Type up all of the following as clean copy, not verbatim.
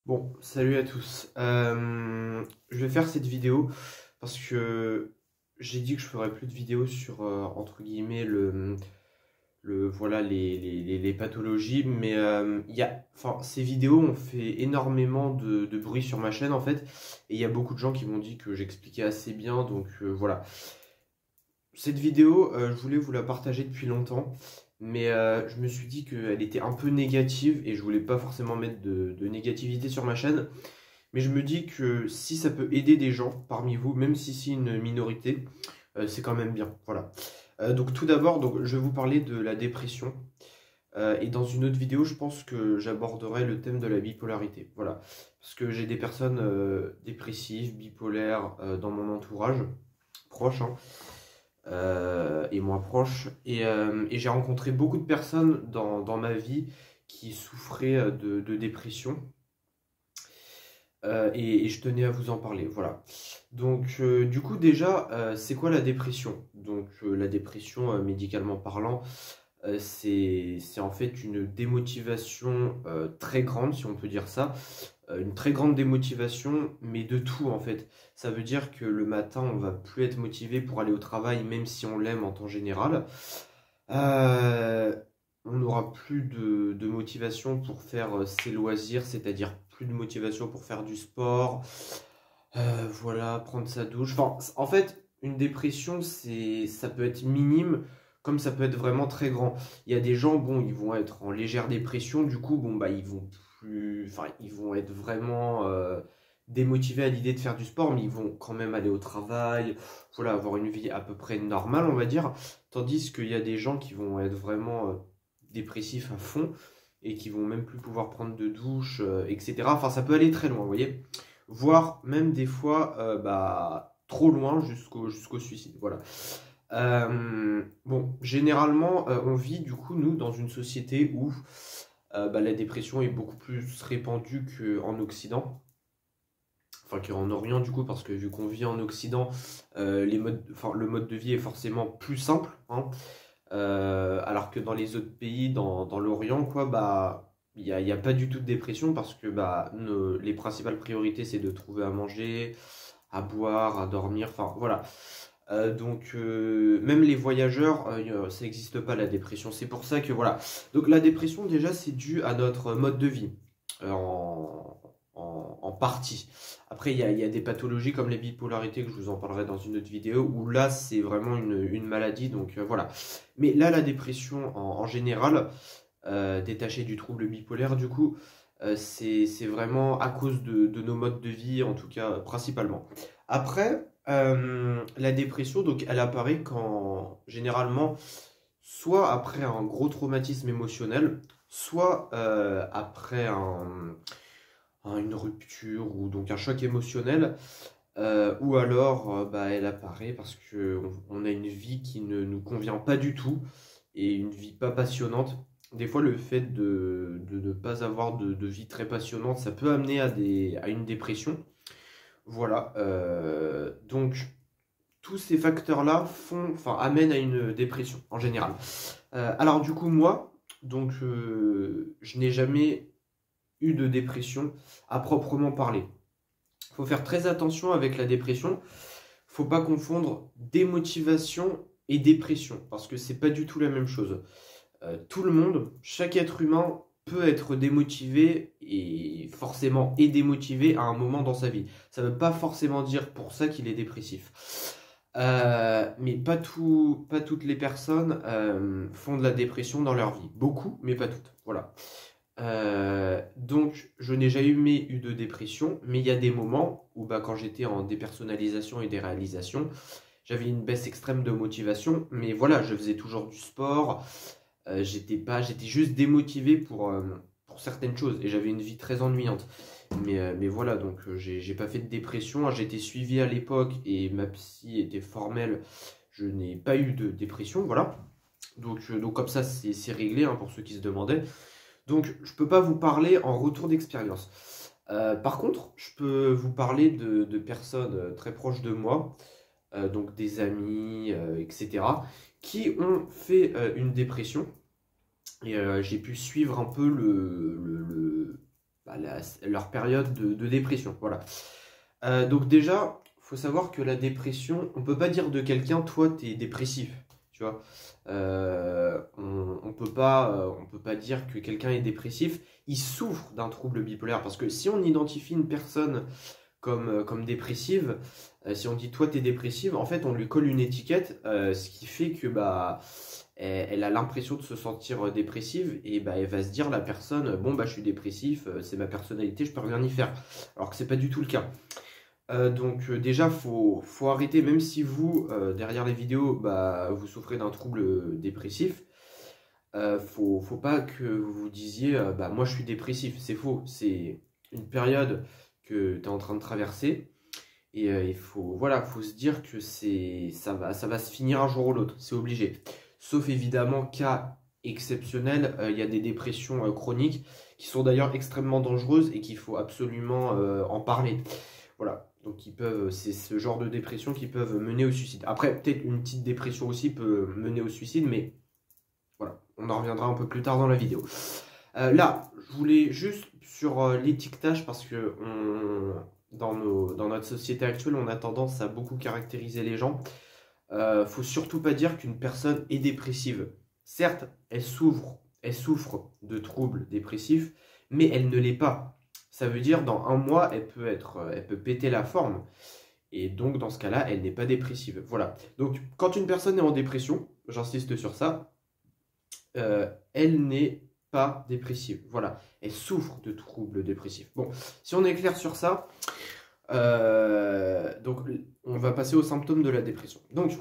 Bon, salut à tous. Je vais faire cette vidéo parce que j'ai dit que je ferais plus de vidéos sur entre guillemets voilà les pathologies, mais enfin ces vidéos ont fait énormément de bruit sur ma chaîne en fait, et il y a beaucoup de gens qui m'ont dit que j'expliquais assez bien, donc voilà. Cette vidéo, je voulais vous la partager depuis longtemps, mais je me suis dit qu'elle était un peu négative et je voulais pas forcément mettre de négativité sur ma chaîne. Mais je me dis que si ça peut aider des gens parmi vous, même si c'est une minorité, c'est quand même bien. Voilà. Donc tout d'abord, je vais vous parler de la dépression. Et dans une autre vidéo, je pense que j'aborderai le thème de la bipolarité. Voilà. Parce que j'ai des personnes dépressives, bipolaires dans mon entourage, proche, hein, et moins proche. Et j'ai rencontré beaucoup de personnes dans ma vie qui souffraient de dépression. Et je tenais à vous en parler, voilà. Donc, du coup, déjà, c'est quoi la dépression? Donc, la dépression, médicalement parlant, c'est en fait une démotivation très grande, si on peut dire ça. Une très grande démotivation, mais de tout, en fait. Ça veut dire que le matin, on va plus être motivé pour aller au travail, même si on l'aime en temps général. Euh, on n'aura plus de motivation pour faire ses loisirs, c'est-à-dire plus de motivation pour faire du sport, voilà, prendre sa douche. Enfin, en fait, une dépression, ça peut être minime, comme ça peut être vraiment très grand. Il y a des gens, bon, ils vont être en légère dépression, du coup, bon, bah, ils vont être vraiment démotivés à l'idée de faire du sport, mais ils vont quand même aller au travail, voilà, avoir une vie à peu près normale, on va dire. Tandis qu'il y a des gens qui vont être vraiment dépressifs à fond et qui vont même plus pouvoir prendre de douche, etc. Enfin, ça peut aller très loin, vous voyez, voire même des fois trop loin jusqu'au suicide. Voilà. Bon, généralement, on vit du coup, nous, dans une société où la dépression est beaucoup plus répandue qu'en Occident. Enfin, qu'en Orient, du coup, parce que vu qu'on vit en Occident, le mode de vie est forcément plus simple, hein. Alors que dans les autres pays, dans l'Orient, quoi, bah, il y a pas du tout de dépression parce que les principales priorités, c'est de trouver à manger, à boire, à dormir, enfin voilà. Même les voyageurs, ça n'existe pas la dépression. C'est pour ça que voilà. Donc la dépression, déjà, c'est dû à notre mode de vie, en partie. Après, il y a des pathologies comme les bipolarités, que je vous en parlerai dans une autre vidéo, où là, c'est vraiment une maladie. Donc voilà. Mais là, la dépression, en général, détachée du trouble bipolaire, du coup, c'est vraiment à cause de nos modes de vie, en tout cas, principalement. Après, la dépression, donc, elle apparaît quand, généralement, soit après un gros traumatisme émotionnel, soit après une rupture ou donc un choc émotionnel, ou alors elle apparaît parce qu'on a une vie qui ne nous convient pas du tout et une vie pas passionnante. Des fois, le fait de ne pas avoir de vie très passionnante, ça peut amener à une dépression. Voilà. Donc, tous ces facteurs-là amènent à une dépression en général. Alors, du coup, moi, je n'ai jamais eu de dépression à proprement parler. Il faut faire très attention avec la dépression. Faut pas confondre démotivation et dépression, parce que c'est pas du tout la même chose. Tout le monde, chaque être humain peut être démotivé et forcément est démotivé à un moment dans sa vie. Ça ne veut pas forcément dire pour ça qu'il est dépressif. Mais pas toutes les personnes font de la dépression dans leur vie. Beaucoup, mais pas toutes. Voilà. Donc, je n'ai jamais eu de dépression, mais il y a des moments où, quand j'étais en dépersonnalisation et déréalisation, j'avais une baisse extrême de motivation, mais voilà, je faisais toujours du sport, j'étais juste démotivé pour certaines choses, et j'avais une vie très ennuyante. Mais voilà, donc j'ai pas fait de dépression, hein. J'ai été suivi à l'époque, et ma psy était formelle, je n'ai pas eu de dépression, voilà. Donc comme ça, c'est réglé, hein, pour ceux qui se demandaient. Donc, je ne peux pas vous parler en retour d'expérience. Par contre, je peux vous parler de personnes très proches de moi, donc des amis, etc., qui ont fait une dépression. Et j'ai pu suivre un peu leur période de dépression. Voilà. Donc déjà, il faut savoir que la dépression, on peut pas dire de quelqu'un, toi, tu es dépressif. Tu vois, on peut pas dire que quelqu'un est dépressif. Il souffre d'un trouble bipolaire parce que si on identifie une personne comme dépressive, si on dit toi t'es dépressive, en fait on lui colle une étiquette, ce qui fait que elle a l'impression de se sentir dépressive et elle va se dire la personne bon je suis dépressif, c'est ma personnalité, je peux rien y faire. Alors que c'est pas du tout le cas. Donc déjà faut arrêter, même si vous derrière les vidéos vous souffrez d'un trouble dépressif, faut pas que vous vous disiez moi je suis dépressif, c'est faux, c'est une période que tu es en train de traverser et il faut se dire que ça va se finir un jour ou l'autre, c'est obligé. Sauf évidemment cas exceptionnels, il y a des dépressions chroniques qui sont d'ailleurs extrêmement dangereuses et qu'il faut absolument en parler. Voilà, donc c'est ce genre de dépression qui peuvent mener au suicide. Après, peut-être une petite dépression aussi peut mener au suicide, mais voilà, on en reviendra un peu plus tard dans la vidéo. Là, je voulais juste sur l'étiquetage parce que dans notre société actuelle, on a tendance à beaucoup caractériser les gens. Faut surtout pas dire qu'une personne est dépressive. Certes, elle souffre de troubles dépressifs, mais elle ne l'est pas. Ça veut dire dans un mois, elle peut péter la forme. Et donc dans ce cas-là, elle n'est pas dépressive. Voilà. Donc quand une personne est en dépression, j'insiste sur ça, elle n'est pas dépressive. Voilà. Elle souffre de troubles dépressifs. Bon, si on est clair sur ça, donc on va passer aux symptômes de la dépression. Donc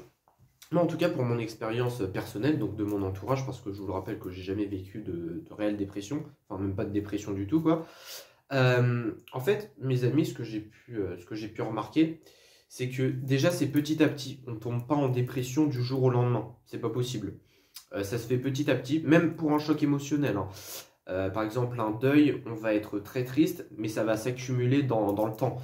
moi en tout cas pour mon expérience personnelle, donc de mon entourage, parce que je vous le rappelle que j'ai jamais vécu de réelle dépression, enfin même pas de dépression du tout quoi. En fait mes amis, ce que j'ai pu remarquer, c'est que déjà c'est petit à petit, on tombe pas en dépression du jour au lendemain, c'est pas possible. Ça se fait petit à petit, même pour un choc émotionnel, hein. Par exemple un deuil, on va être très triste, mais ça va s'accumuler dans le temps.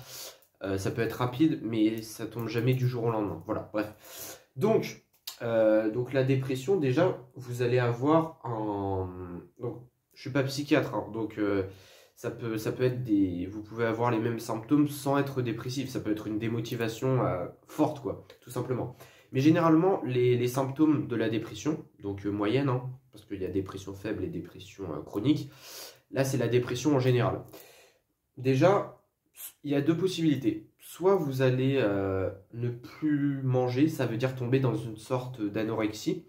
Ça peut être rapide, mais ça tombe jamais du jour au lendemain. Voilà, bref. Donc la dépression, déjà, vous allez avoir un... Donc, je suis pas psychiatre, hein, donc ça peut être vous pouvez avoir les mêmes symptômes sans être dépressif. Ça peut être une démotivation forte, quoi, tout simplement. Mais généralement, les symptômes de la dépression, donc moyenne, hein, parce qu'il y a dépression faible et dépression chronique, là c'est la dépression en général. Déjà, il y a deux possibilités. Soit vous allez ne plus manger, ça veut dire tomber dans une sorte d'anorexie,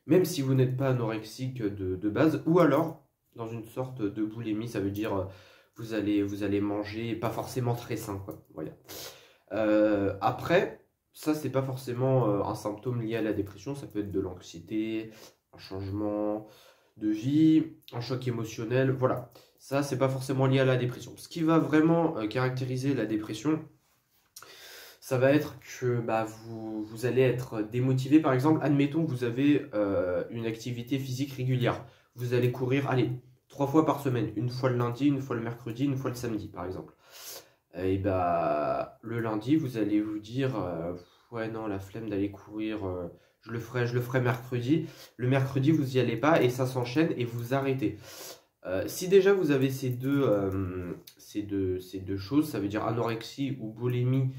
même si vous n'êtes pas anorexique de base, ou alors dans une sorte de boulimie, ça veut dire vous allez manger pas forcément très sain, quoi. Voilà. Après, ça c'est pas forcément un symptôme lié à la dépression, ça peut être de l'anxiété, un changement de vie, un choc émotionnel, voilà. Ça, c'est pas forcément lié à la dépression. Ce qui va vraiment caractériser la dépression, ça va être que vous allez être démotivé. Par exemple, admettons que vous avez une activité physique régulière. Vous allez courir, allez, 3 fois par semaine. Une fois le lundi, une fois le mercredi, une fois le samedi, par exemple. Et le lundi, vous allez vous dire ouais, non, la flemme d'aller courir, je le ferai mercredi. Le mercredi, vous y allez pas et ça s'enchaîne et vous arrêtez. Si déjà vous avez ces deux choses, ça veut dire anorexie ou boulimie,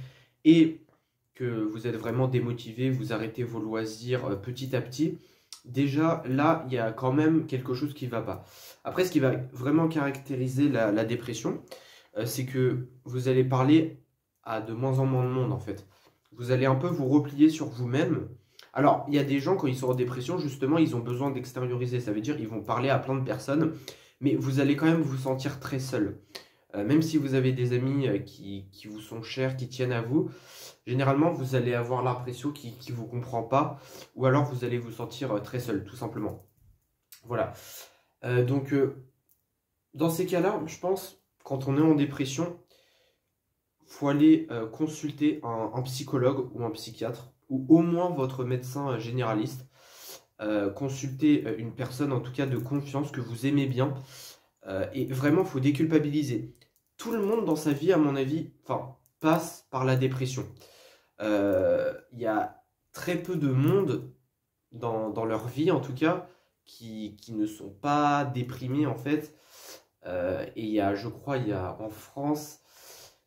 et que vous êtes vraiment démotivé, vous arrêtez vos loisirs petit à petit, déjà là, il y a quand même quelque chose qui ne va pas. Après, ce qui va vraiment caractériser la dépression, c'est que vous allez parler à de moins en moins de monde en fait. Vous allez un peu vous replier sur vous-même. Alors, il y a des gens, quand ils sont en dépression, justement, ils ont besoin d'extérioriser. Ça veut dire ils vont parler à plein de personnes, mais vous allez quand même vous sentir très seul. Même si vous avez des amis qui vous sont chers, qui tiennent à vous, généralement, vous allez avoir l'impression qu'ils ne vous comprennent pas, ou alors vous allez vous sentir très seul, tout simplement. Voilà. Dans ces cas-là, je pense, quand on est en dépression, il faut aller consulter un psychologue ou un psychiatre, ou au moins votre médecin généraliste. Consulter une personne, en tout cas de confiance, que vous aimez bien. Et vraiment, il faut déculpabiliser. Tout le monde dans sa vie, à mon avis, passe par la dépression. Il y a très peu de monde dans leur vie, en tout cas, qui ne sont pas déprimés, en fait. Et il y a, je crois, il y a en France,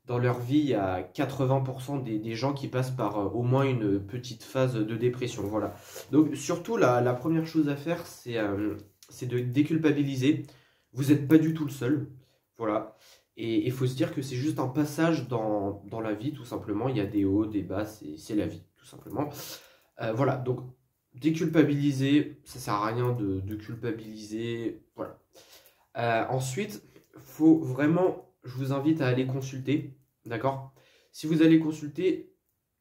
dans leur vie, il y a 80% des gens qui passent par au moins une petite phase de dépression. Voilà. Donc, surtout, la première chose à faire, c'est de déculpabiliser. Vous n'êtes pas du tout le seul. Voilà. Et il faut se dire que c'est juste un passage dans la vie, tout simplement. Il y a des hauts, des bas, c'est la vie, tout simplement. Voilà. Donc, déculpabiliser, ça sert à rien de culpabiliser. Voilà. Ensuite, faut vraiment, je vous invite à aller consulter, d'accord? Si vous allez consulter,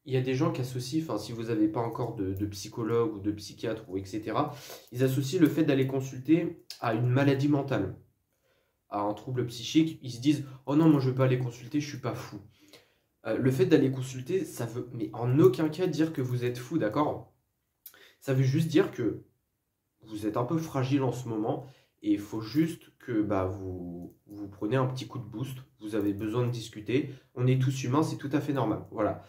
il y a des gens qui associent, enfin si vous n'avez pas encore de psychologue ou de psychiatre ou etc., ils associent le fait d'aller consulter à une maladie mentale, à un trouble psychique. Ils se disent, oh non, moi je ne veux pas aller consulter, je suis pas fou. Le fait d'aller consulter, ça veut, mais en aucun cas dire que vous êtes fou, d'accord? Ça veut juste dire que vous êtes un peu fragile en ce moment et il faut juste que bah, vous preniez un petit coup de boost. Vous avez besoin de discuter. On est tous humains, c'est tout à fait normal. Voilà.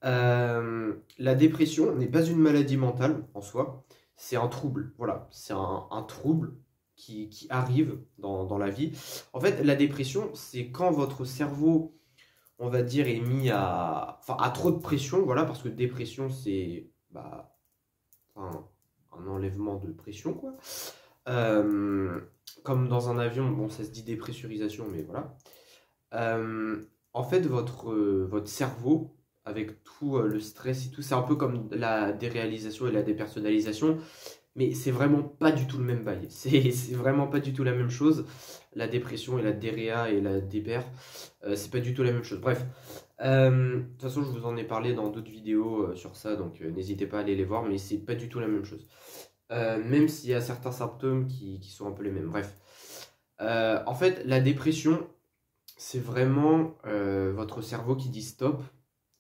La dépression n'est pas une maladie mentale en soi, c'est un trouble. Voilà, c'est un trouble qui arrive dans la vie. En fait, la dépression, c'est quand votre cerveau, on va dire, est mis à trop de pression. Voilà, parce que dépression, c'est bah, un enlèvement de pression, quoi. Euh, Comme dans un avion, bon, ça se dit dépressurisation, mais voilà. En fait, votre cerveau, avec tout le stress et tout, c'est un peu comme la déréalisation et la dépersonnalisation, mais c'est vraiment pas du tout le même bail. C'est vraiment pas du tout la même chose. La dépression et la déréa et la dépère, c'est pas du tout la même chose. Bref, de toute façon, je vous en ai parlé dans d'autres vidéos sur ça, donc n'hésitez pas à aller les voir, mais c'est pas du tout la même chose. Même s'il y a certains symptômes qui sont un peu les mêmes. Bref. En fait, la dépression, c'est vraiment votre cerveau qui dit stop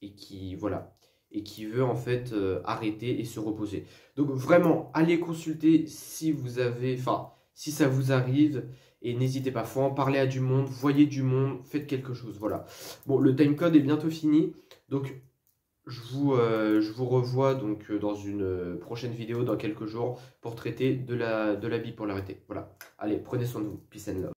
et qui, voilà, et qui veut en fait arrêter et se reposer. Donc vraiment, allez consulter si vous avez, enfin, si ça vous arrive et n'hésitez pas, faut en parler à du monde, voyez du monde, faites quelque chose, voilà. Bon, le timecode est bientôt fini, donc je vous revois donc dans une prochaine vidéo dans quelques jours pour traiter de la bipolarité. Voilà. Allez, prenez soin de vous. Peace and love.